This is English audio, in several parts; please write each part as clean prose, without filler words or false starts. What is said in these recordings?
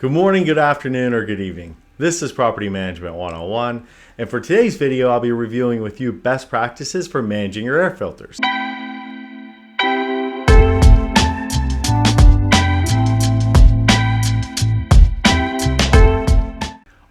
Good morning, good afternoon, or good evening. This is Property Management 101, and for today's video, I'll be reviewing with you best practices for managing your air filters.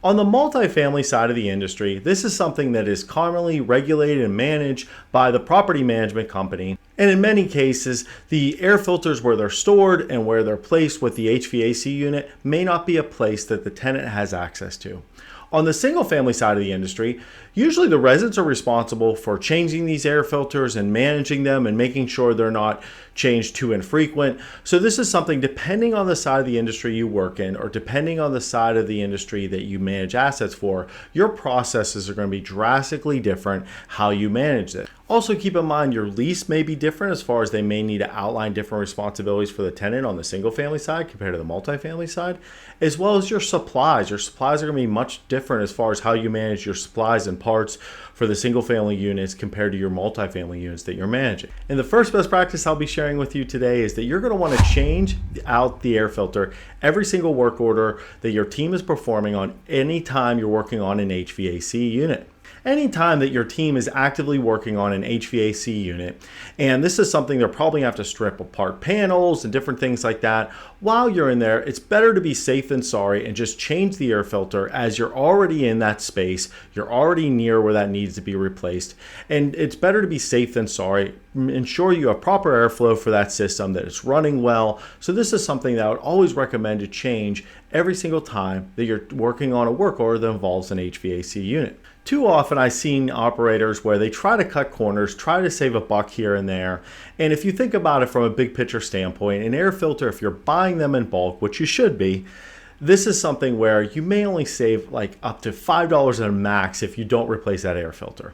On the multifamily side of the industry, this is something that is commonly regulated and managed by the property management company. And in many cases, the air filters where they're stored and where they're placed with the HVAC unit may not be a place that the tenant has access to. On the single family side of the industry, usually the residents are responsible for changing these air filters and managing them and making sure they're not changed too infrequent. So this is something, depending on the side of the industry you work in or depending on the side of the industry that you manage assets for, your processes are going to be drastically different how you manage it. Also keep in mind your lease may be different as far as they may need to outline different responsibilities for the tenant on the single family side compared to the multifamily side, as well as your supplies. Your supplies are going to be much different as far as how you manage your supplies and parts for the single family units compared to your multifamily units that you're managing. And the first best practice I'll be sharing with you today is that you're going to want to change out the air filter every single work order that your team is performing on any time you're working on an HVAC unit. Anytime that your team is actively working on an HVAC unit, and this is something they'll probably have to strip apart panels and different things like that, while you're in there, it's better to be safe than sorry and just change the air filter as you're already in that space, you're already near where that needs to be replaced, and it's better to be safe than sorry. Ensure you have proper airflow for that system, that it's running well. So this is something that I would always recommend to change every single time that you're working on a work order that involves an HVAC unit. Too often I've seen operators where they try to cut corners, try to save a buck here and there. And if you think about it from a big picture standpoint, an air filter, if you're buying them in bulk, which you should be, this is something where you may only save like up to $5 at a max if you don't replace that air filter.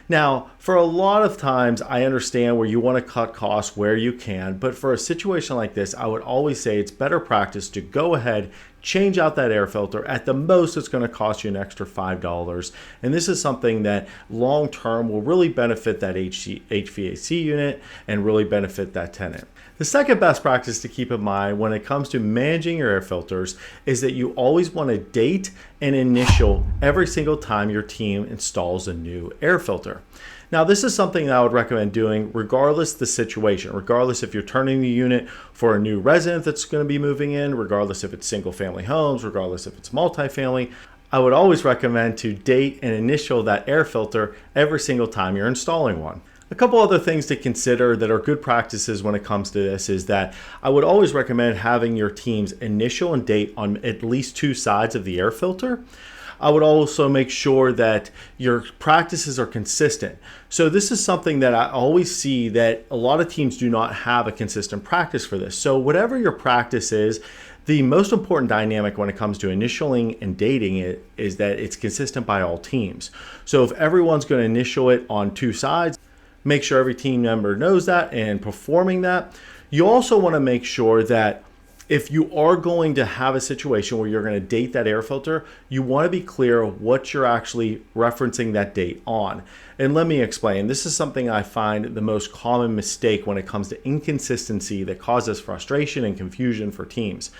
Now, for a lot of times, I understand where you want to cut costs where you can, but for a situation like this, I would always say it's better practice to go ahead, change out that air filter. At the most, it's going to cost you an extra $5. And this is something that long term will really benefit that HVAC unit and really benefit that tenant. The second best practice to keep in mind when it comes to managing your air filters is that you always want to date and initial every single time your team installs a new air filter. Now, this is something that I would recommend doing regardless the situation, regardless if you're turning the unit for a new resident that's going to be moving in, regardless if it's single family homes, regardless if it's multifamily. I would always recommend to date and initial that air filter every single time you're installing one. A couple other things to consider that are good practices when it comes to this is that I would always recommend having your teams initial and date on at least two sides of the air filter. I would also make sure that your practices are consistent. So this is something that I always see that a lot of teams do not have a consistent practice for this. So whatever your practice is, the most important dynamic when it comes to initialing and dating it is that it's consistent by all teams. So if everyone's going to initial it on two sides, make sure every team member knows that and performing that. You also want to make sure that if you are going to have a situation where you're going to date that air filter, you want to be clear what you're actually referencing that date on. And let me explain. This is something I find the most common mistake when it comes to inconsistency that causes frustration and confusion for teams.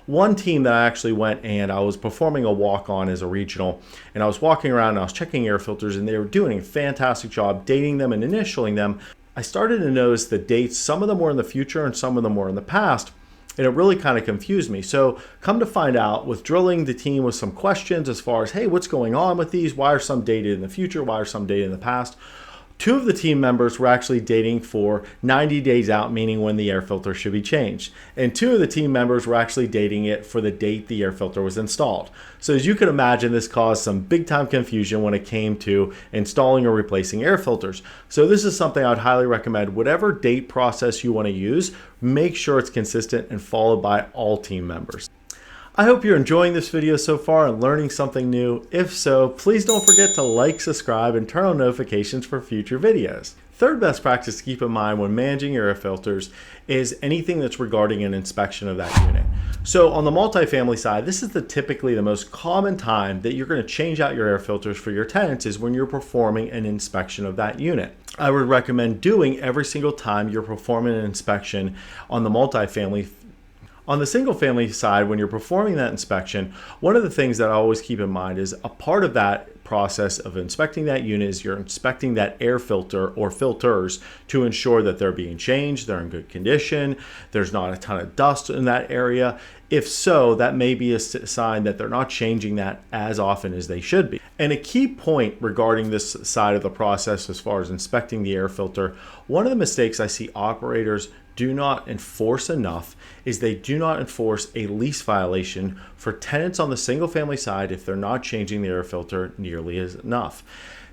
One team that I actually went and I was performing a walk on as a regional, and I was walking around and I was checking air filters and they were doing a fantastic job dating them and initialing them. I started to notice the dates, some of them were in the future and some of them were in the past, and it really kind of confused me. So come to find out, with drilling the team with some questions as far as, hey, what's going on with these? Why are some dated in the future? Why are some dated in the past? Two of the team members were actually dating for 90 days out, meaning when the air filter should be changed. And two of the team members were actually dating it for the date the air filter was installed. So as you can imagine, this caused some big time confusion when it came to installing or replacing air filters. So this is something I would highly recommend. Whatever date process you want to use, make sure it's consistent and followed by all team members. I hope you're enjoying this video so far and learning something new. If so, please don't forget to like, subscribe, and turn on notifications for future videos. Third best practice to keep in mind when managing your air filters is anything that's regarding an inspection of that unit. So on the multifamily side, this is typically the most common time that you're going to change out your air filters for your tenants is when you're performing an inspection of that unit. I would recommend doing every single time you're performing an inspection on the multifamily On the single family side, when you're performing that inspection, one of the things that I always keep in mind is a part of that process of inspecting that unit is you're inspecting that air filter or filters to ensure that they're being changed, they're in good condition, there's not a ton of dust in that area. If so, that may be a sign that they're not changing that as often as they should be. And a key point regarding this side of the process as far as inspecting the air filter, one of the mistakes I see operators do not enforce enough is they do not enforce a lease violation for tenants on the single family side if they're not changing the air filter nearly as enough.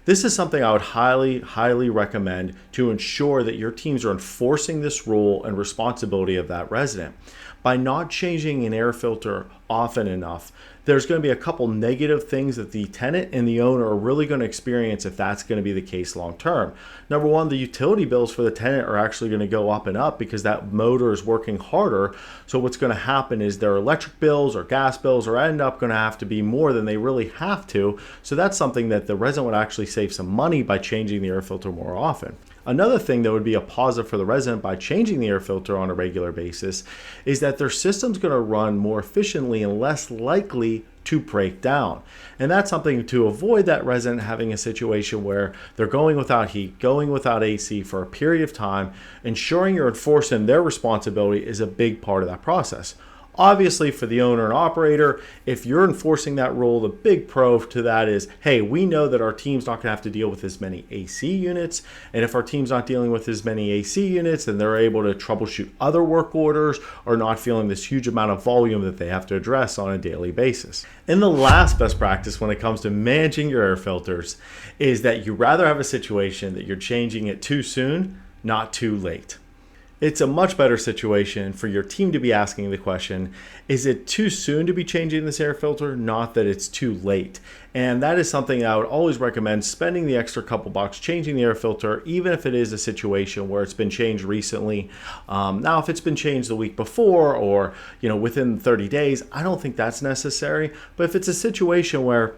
This is something I would highly recommend to ensure that your teams are enforcing this rule and responsibility of that resident. By not changing an air filter often enough, there's going to be a couple negative things that the tenant and the owner are really going to experience if that's going to be the case long term. Number one, the utility bills for the tenant are actually going to go up and up because that motor is working harder. So what's going to happen is their electric bills or gas bills are end up going to have to be more than they really have to. So that's something that the resident would actually save some money by changing the air filter more often. Another thing that would be a positive for the resident by changing the air filter on a regular basis is that their system's going to run more efficiently and less likely to break down. And that's something to avoid that resident having a situation where they're going without heat, going without AC for a period of time. Ensuring you're enforcing their responsibility is a big part of that process. Obviously, for the owner and operator, if you're enforcing that rule, the big pro to that is, hey, we know that our team's not going to have to deal with as many AC units. And if our team's not dealing with as many AC units, then they're able to troubleshoot other work orders or not feeling this huge amount of volume that they have to address on a daily basis. And the last best practice when it comes to managing your air filters is that you rather have a situation that you're changing it too soon, not too late. It's a much better situation for your team to be asking the question, is it too soon to be changing this air filter? Not that it's too late. And that is something I would always recommend, spending the extra couple bucks, changing the air filter, even if it is a situation where it's been changed recently. Now, if it's been changed the week before or within 30 days, I don't think that's necessary. But if it's a situation where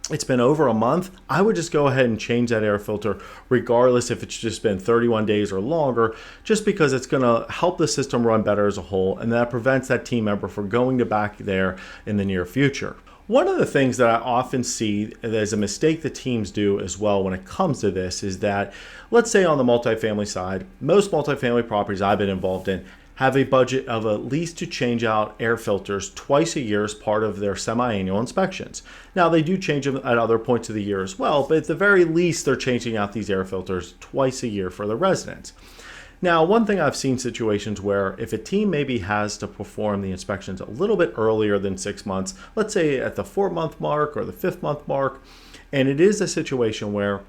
it's been over a month, I would just go ahead and change that air filter regardless if it's just been 31 days or longer, just because it's going to help the system run better as a whole, and that prevents that team member from going to back there in the near future. One of the things that I often see as a mistake that teams do as well when it comes to this is that, let's say on the multifamily side, most multifamily properties I've been involved in have a budget of at least to change out air filters twice a year as part of their semi-annual inspections. Now, they do change them at other points of the year as well, but at the very least, they're changing out these air filters twice a year for the residents. Now, one thing I've seen situations where if a team maybe has to perform the inspections a little bit earlier than 6 months, let's say at the 4-month mark or the 5th-month mark, and it is a situation where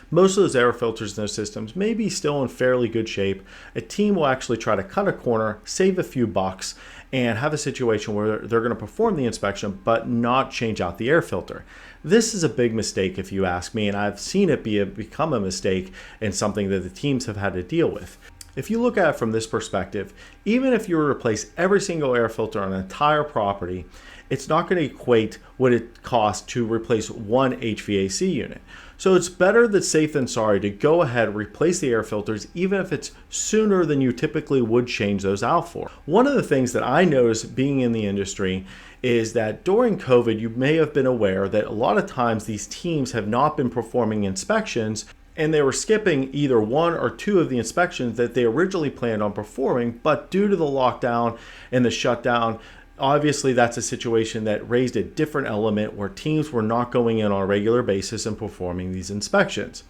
most of those air filters in those systems may be still in fairly good shape, a team will actually try to cut a corner, save a few bucks, and have a situation where they're going to perform the inspection but not change out the air filter. This is a big mistake if you ask me, and I've seen it become a mistake and something that the teams have had to deal with. If you look at it from this perspective, even if you replace every single air filter on an entire property, it's not going to equate what it costs to replace one HVAC unit. So it's better than safe than sorry to go ahead and replace the air filters, even if it's sooner than you typically would change those out for. One of the things that I noticed being in the industry is that during COVID, you may have been aware that a lot of times these teams have not been performing inspections, and they were skipping either one or two of the inspections that they originally planned on performing, but due to the lockdown and the shutdown, obviously that's a situation that raised a different element where teams were not going in on a regular basis and performing these inspections.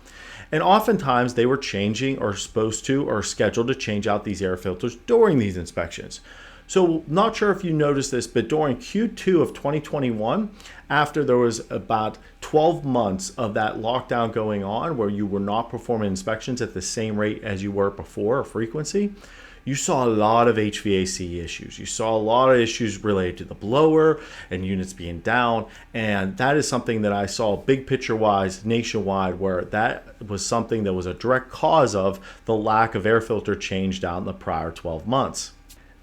And oftentimes they were changing or supposed to or scheduled to change out these air filters during these inspections. So not sure if you noticed this, but during Q2 of 2021, after there was about 12 months of that lockdown going on where you were not performing inspections at the same rate as you were before or frequency, you saw a lot of HVAC issues. You saw a lot of issues related to the blower and units being down. And that is something that I saw big picture wise nationwide, where that was something that was a direct cause of the lack of air filter changed out in the prior 12 months.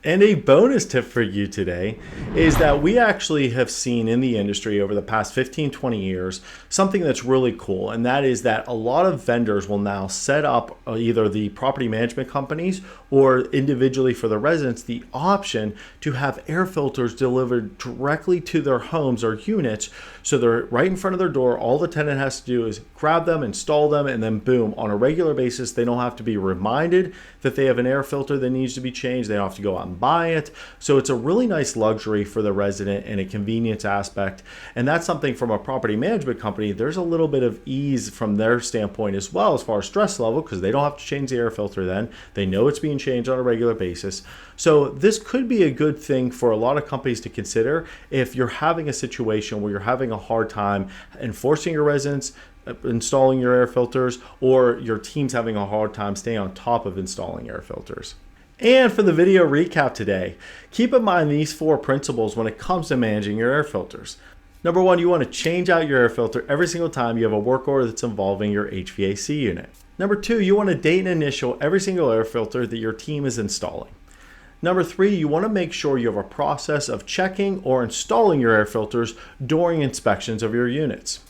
And a bonus tip for you today is that we actually have seen in the industry over the past 15, 20 years something that's really cool. And that is that a lot of vendors will now set up either the property management companies or individually for the residents the option to have air filters delivered directly to their homes or units. So they're right in front of their door. All the tenant has to do is grab them, install them, and then boom, on a regular basis, they don't have to be reminded that they have an air filter that needs to be changed. They don't have to go out and buy it. So it's a really nice luxury for the resident and a convenience aspect. And that's something from a property management company, there's a little bit of ease from their standpoint as well as far as stress level, because they don't have to change the air filter then. They know it's being changed on a regular basis. So this could be a good thing for a lot of companies to consider if you're having a situation where you're having a hard time enforcing your residents installing your air filters, or your team's having a hard time staying on top of installing air filters. And for the video recap today, keep in mind these 4 principles when it comes to managing your air filters. Number 1, you want to change out your air filter every single time you have a work order that's involving your HVAC unit. Number 2, you want to date and initial every single air filter that your team is installing. Number 3, you want to make sure you have a process of checking or installing your air filters during inspections of your units.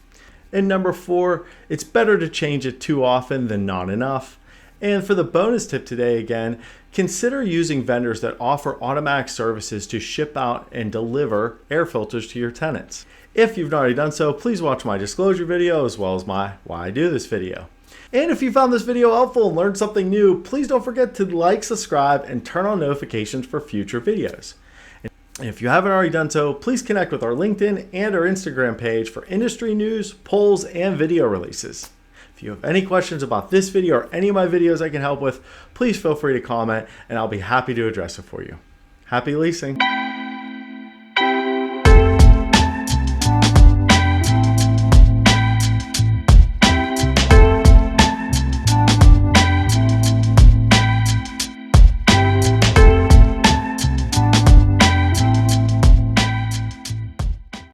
And number 4, it's better to change it too often than not enough. And for the bonus tip today, again, consider using vendors that offer automatic services to ship out and deliver air filters to your tenants. If you've not already done so, please watch my disclosure video as well as my why I do this video. And if you found this video helpful and learned something new, please don't forget to like, subscribe, and turn on notifications for future videos. And if you haven't already done so, please connect with our LinkedIn and our Instagram page for industry news, polls, and video releases. If you have any questions about this video or any of my videos I can help with, please feel free to comment and I'll be happy to address it for you. Happy leasing!